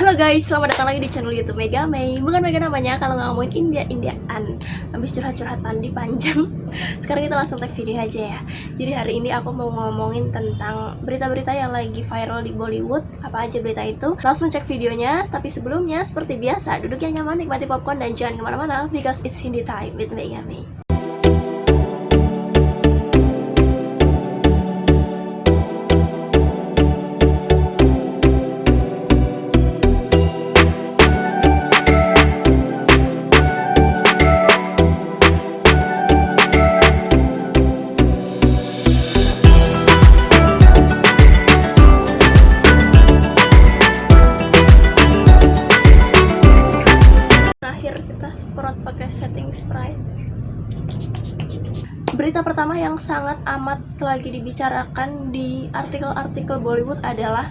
Halo guys, selamat datang lagi di channel YouTube Mega Mei. Bukan Mega namanya kalau nggak ngomongin India-Indiaan. Habis curhat-curhatan di panjang. Sekarang kita langsung tag video aja ya. Jadi hari ini aku mau ngomongin tentang berita-berita yang lagi viral di Bollywood. Apa aja berita itu? Langsung cek videonya. Tapi sebelumnya, seperti biasa, duduk yang nyaman, nikmati popcorn dan jangan kemana-mana because it's Hindi time with Mega Mei. Kita semprot pakai setting spray. Berita pertama yang sangat amat lagi dibicarakan di artikel-artikel Bollywood adalah,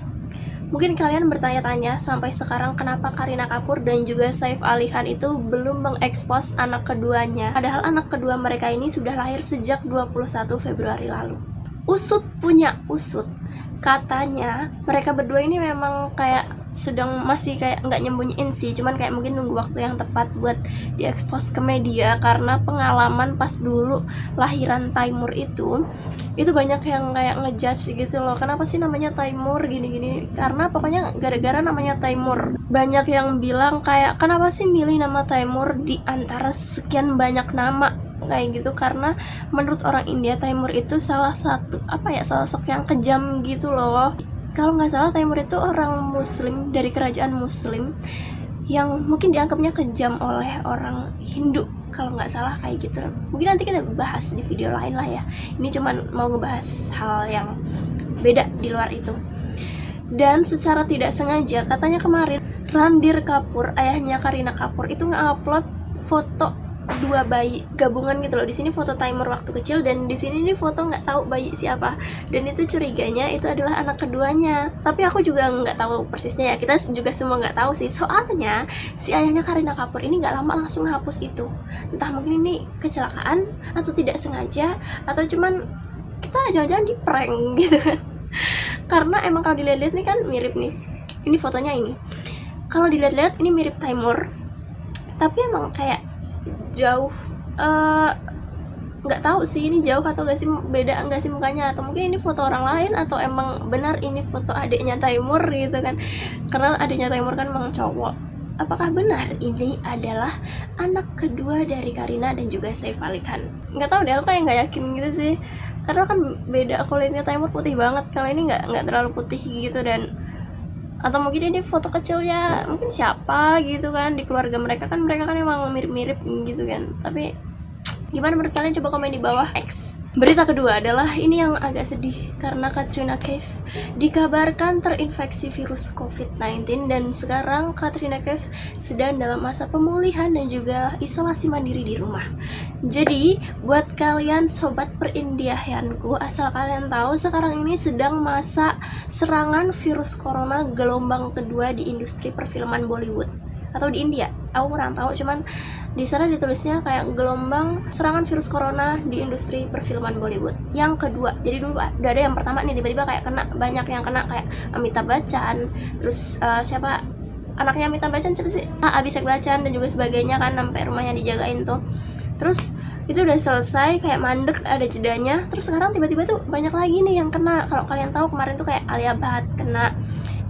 mungkin kalian bertanya-tanya sampai sekarang kenapa Kareena Kapoor dan juga Saif Ali Khan itu belum mengekspos anak keduanya, padahal anak kedua mereka ini sudah lahir sejak 21 Februari lalu. Usut punya usut, katanya mereka berdua ini memang kayak masih kayak nggak nyembunyiin sih, cuman kayak mungkin nunggu waktu yang tepat buat diekspos ke media, karena pengalaman pas dulu lahiran Taimur itu banyak yang kayak ngejudge gitu loh, kenapa sih namanya Taimur gini-gini, karena pokoknya gara-gara namanya Taimur banyak yang bilang kayak kenapa sih milih nama Taimur di antara sekian banyak nama kayak gitu, karena menurut orang India Taimur itu salah satu sosok yang kejam gitu loh. Kalau nggak salah Taimur itu orang muslim dari kerajaan muslim yang mungkin dianggapnya kejam oleh orang Hindu kalau nggak salah kayak gitu. Mungkin nanti kita bahas di video lain lah ya, ini cuman mau ngebahas hal yang beda di luar itu. Dan secara tidak sengaja katanya kemarin Ranbir Kapoor, ayahnya Kareena Kapoor, itu nge-upload foto dua bayi gabungan gitu loh. Di sini foto Taimur waktu kecil dan di sini nih foto nggak tahu bayi siapa, dan itu curiganya itu adalah anak keduanya. Tapi aku juga nggak tahu persisnya ya, kita juga semua nggak tahu sih, soalnya si ayahnya Kareena Kapoor ini nggak lama langsung hapus itu. Entah mungkin ini kecelakaan atau tidak sengaja, atau cuman kita jangan-jangan di prank gitu kan. Karena emang kalau dilihat-lihat nih kan mirip nih, ini fotonya ini kalau dilihat-lihat ini mirip Taimur, tapi emang kayak jauh, nggak tahu sih ini jauh atau gak sih, beda enggak sih mukanya, atau mungkin ini foto orang lain, atau emang benar ini foto adiknya Taimur gitu kan, karena adiknya Taimur kan emang cowok. Apakah benar ini adalah anak kedua dari Kareena dan juga Saif Ali Khan? Nggak tahu deh, aku kayak nggak yakin gitu sih, karena kan beda, kulitnya Taimur putih banget, kalau ini nggak terlalu putih gitu. Dan atau mungkin ini foto kecilnya mungkin siapa gitu kan di keluarga mereka kan emang mirip-mirip gitu kan. Tapi gimana menurut kalian, coba komen di bawah X. Berita kedua adalah ini yang agak sedih, karena Katrina Kaif dikabarkan terinfeksi virus COVID-19 dan sekarang Katrina Kaif sedang dalam masa pemulihan dan juga isolasi mandiri di rumah. Jadi buat kalian sobat perindiahanku, asal kalian tahu sekarang ini sedang masa serangan virus corona gelombang kedua di industri perfilman Bollywood atau di India, aku kurang tahu, cuman di sana ditulisnya kayak gelombang serangan virus corona di industri perfilman Bollywood yang kedua. Jadi dulu udah ada yang pertama nih, tiba-tiba kayak kena, banyak yang kena kayak Amitabh Bachchan, terus siapa anaknya Amitabh Bachchan, siapa sih, Abhishek Bachchan dan juga sebagainya kan, sampai rumahnya dijagain tuh. Terus itu udah selesai, kayak mandek, ada jedanya. Terus sekarang tiba-tiba tuh banyak lagi nih yang kena. Kalau kalian tahu kemarin tuh kayak Alia Bhatt kena,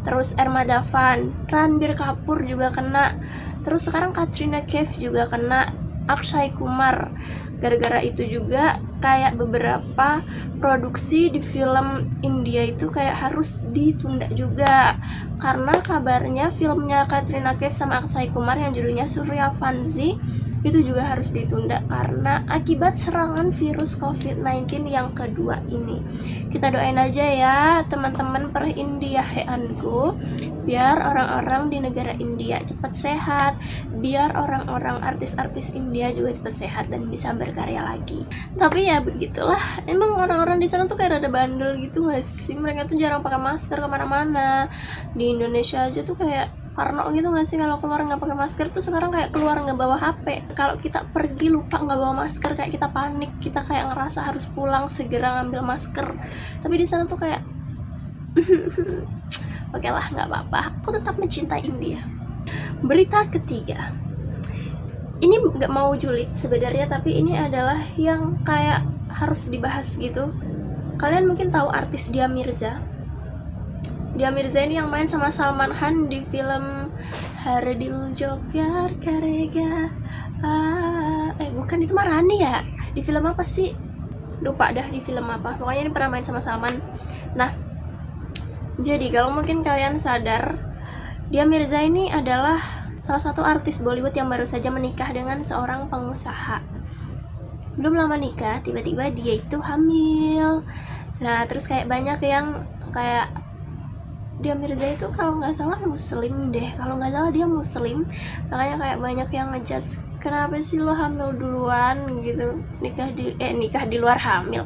terus Erma Davan, Ranbir Kapoor juga kena, terus sekarang Katrina Kaif juga kena, Akshay Kumar. Gara-gara itu juga kayak beberapa produksi di film India itu kayak harus ditunda juga, karena kabarnya filmnya Katrina Kaif sama Akshay Kumar yang judulnya Suryavanshi itu juga harus ditunda karena akibat serangan virus COVID-19 yang kedua ini. Kita doain aja ya teman-teman perindiahanku, biar orang-orang di negara India cepat sehat, biar orang-orang artis-artis India juga cepat sehat dan bisa berkarya lagi. Tapi ya begitulah, emang orang-orang di sana tuh kayak rada bandel gitu gak sih, mereka tuh jarang pakai masker kemana-mana. Di Indonesia aja tuh kayak parno gitu gak sih, kalau keluar nggak pakai masker tuh sekarang kayak keluar nggak bawa HP. Kalau kita pergi lupa nggak bawa masker, kayak kita panik, kita kayak ngerasa harus pulang segera ngambil masker. Tapi di sana tuh kayak Oke lah, nggak apa-apa, aku tetap mencintai India. Berita ketiga, ini nggak mau julid sebenarnya, tapi ini adalah yang kayak harus dibahas gitu. Kalian mungkin tahu artis Dia Mirza. Dia Mirza ini yang main sama Salman Khan di film Haradil Jokyar Karega. Bukan, itu mah Rani ya. Di film apa sih? Lupa dah di film apa. Pokoknya ini pernah main sama Salman. Nah, jadi kalau mungkin kalian sadar, Dia Mirza ini adalah salah satu artis Bollywood yang baru saja menikah dengan seorang pengusaha. Belum lama nikah, tiba-tiba dia itu hamil. Nah, terus kayak banyak yang kayak Dia Mirza itu kalau nggak salah muslim deh, kalau nggak salah dia muslim, makanya kayak banyak yang ngejudge, kenapa sih lo hamil duluan gitu, nikah di luar hamil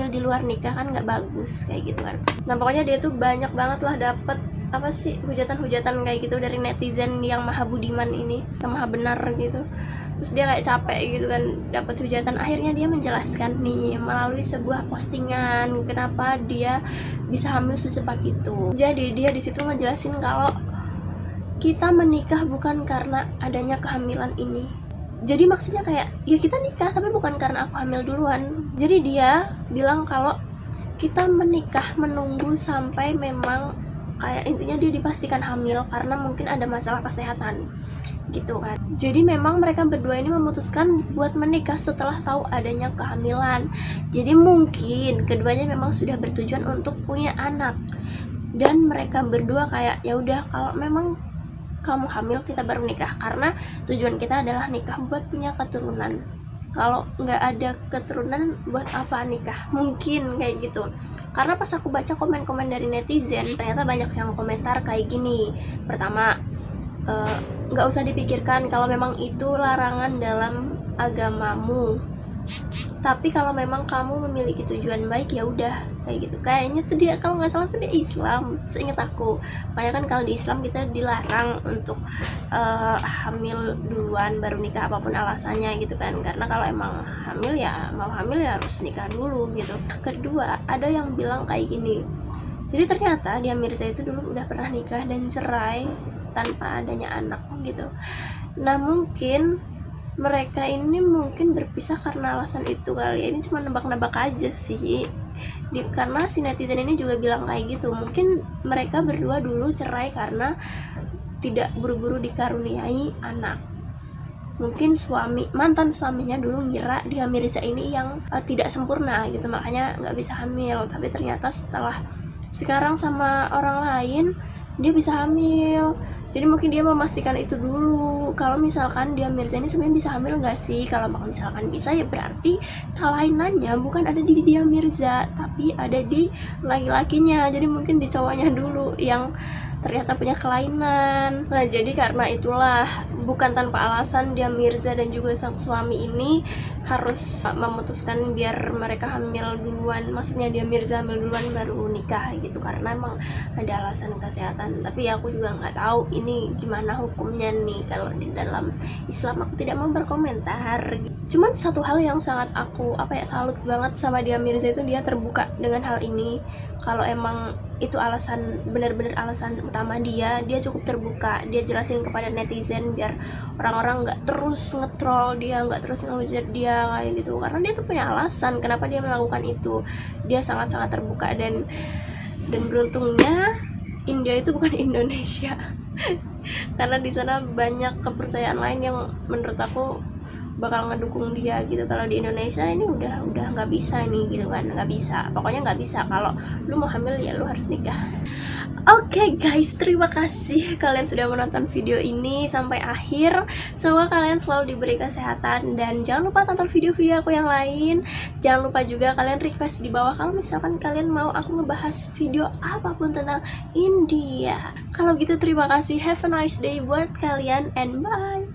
di luar nikah kan nggak bagus kayak gitu kan. Nah pokoknya dia tuh banyak banget lah dapet apa sih hujatan-hujatan kayak gitu dari netizen yang maha budiman ini, yang maha benar gitu. Terus dia kayak capek gitu kan dapat hujatan, akhirnya dia menjelaskan nih melalui sebuah postingan kenapa dia bisa hamil secepat itu. Jadi dia di situ ngejelasin kalau kita menikah bukan karena adanya kehamilan ini. Jadi maksudnya kayak ya kita nikah tapi bukan karena aku hamil duluan. Jadi dia bilang kalau kita menikah menunggu sampai memang kayak intinya dia dipastikan hamil karena mungkin ada masalah kesehatan gitu kan. Jadi memang mereka berdua ini memutuskan buat menikah setelah tahu adanya kehamilan. Jadi mungkin keduanya memang sudah bertujuan untuk punya anak. Dan mereka berdua kayak ya udah kalau memang kamu hamil kita baru nikah, karena tujuan kita adalah nikah buat punya keturunan. Kalau nggak ada keturunan buat apa nikah, mungkin kayak gitu. Karena pas aku baca komen-komen dari netizen, ternyata banyak yang komentar kayak gini. Pertama, nggak usah dipikirkan kalau memang itu larangan dalam agamamu, tapi kalau memang kamu memiliki tujuan baik ya udah kayak gitu. Kayaknya tuh dia kalau nggak salah tuh dia Islam, seingat aku. Makanya kan kalau di Islam kita dilarang untuk hamil duluan baru nikah apapun alasannya gitu kan. Karena kalau emang hamil ya mau hamil ya harus nikah dulu gitu. Kedua, ada yang bilang kayak gini, jadi ternyata Dia Mirza itu dulu udah pernah nikah dan cerai tanpa adanya anak gitu. Nah mungkin mereka ini mungkin berpisah karena alasan itu kali. Ini cuma nebak-nebak aja sih. Karena si netizen ini juga bilang kayak gitu. Mungkin mereka berdua dulu cerai karena tidak buru-buru dikaruniai anak. Mungkin mantan suaminya dulu ngira Dia Mirza ini yang tidak sempurna gitu, makanya nggak bisa hamil. Tapi ternyata setelah sekarang sama orang lain dia bisa hamil. Jadi mungkin dia memastikan itu dulu. Kalau misalkan Dia Mirza ini sebenarnya bisa hamil nggak sih? Kalau misalkan bisa ya berarti kelainannya bukan ada di Dia Mirza, tapi ada di laki-lakinya. Jadi mungkin di cowoknya dulu yang ternyata punya kelainan. Nah jadi karena itulah bukan tanpa alasan Dia Mirza dan juga sang suami ini harus memutuskan biar mereka hamil duluan. Maksudnya Dia Mirza hamil duluan baru nikah gitu, karena emang ada alasan kesehatan. Tapi aku juga nggak tahu ini gimana hukumnya nih. Kalau di dalam Islam aku tidak mau berkomentar. Cuman satu hal yang sangat aku salut banget sama Dia Mirza itu, dia terbuka dengan hal ini. Kalau emang itu alasan, benar-benar alasan utama dia cukup terbuka. Dia jelasin kepada netizen biar orang-orang nggak terus nge-troll dia, nggak terus ngehujat dia kayak gitu, karena dia tuh punya alasan kenapa dia melakukan itu. Dia sangat-sangat terbuka dan beruntungnya India itu bukan Indonesia karena di sana banyak kepercayaan lain yang menurut aku bakal ngedukung dia gitu. Kalau di Indonesia ini udah nggak bisa ini gitu kan, nggak bisa, pokoknya nggak bisa. Kalau lu mau hamil ya lu harus nikah. Oke guys, terima kasih kalian sudah menonton video ini sampai akhir. Semoga kalian selalu diberi kesehatan dan jangan lupa tonton video-video aku yang lain. Jangan lupa juga kalian request di bawah kalau misalkan kalian mau aku ngebahas video apapun tentang India. Kalau gitu terima kasih, have a nice day buat kalian and bye.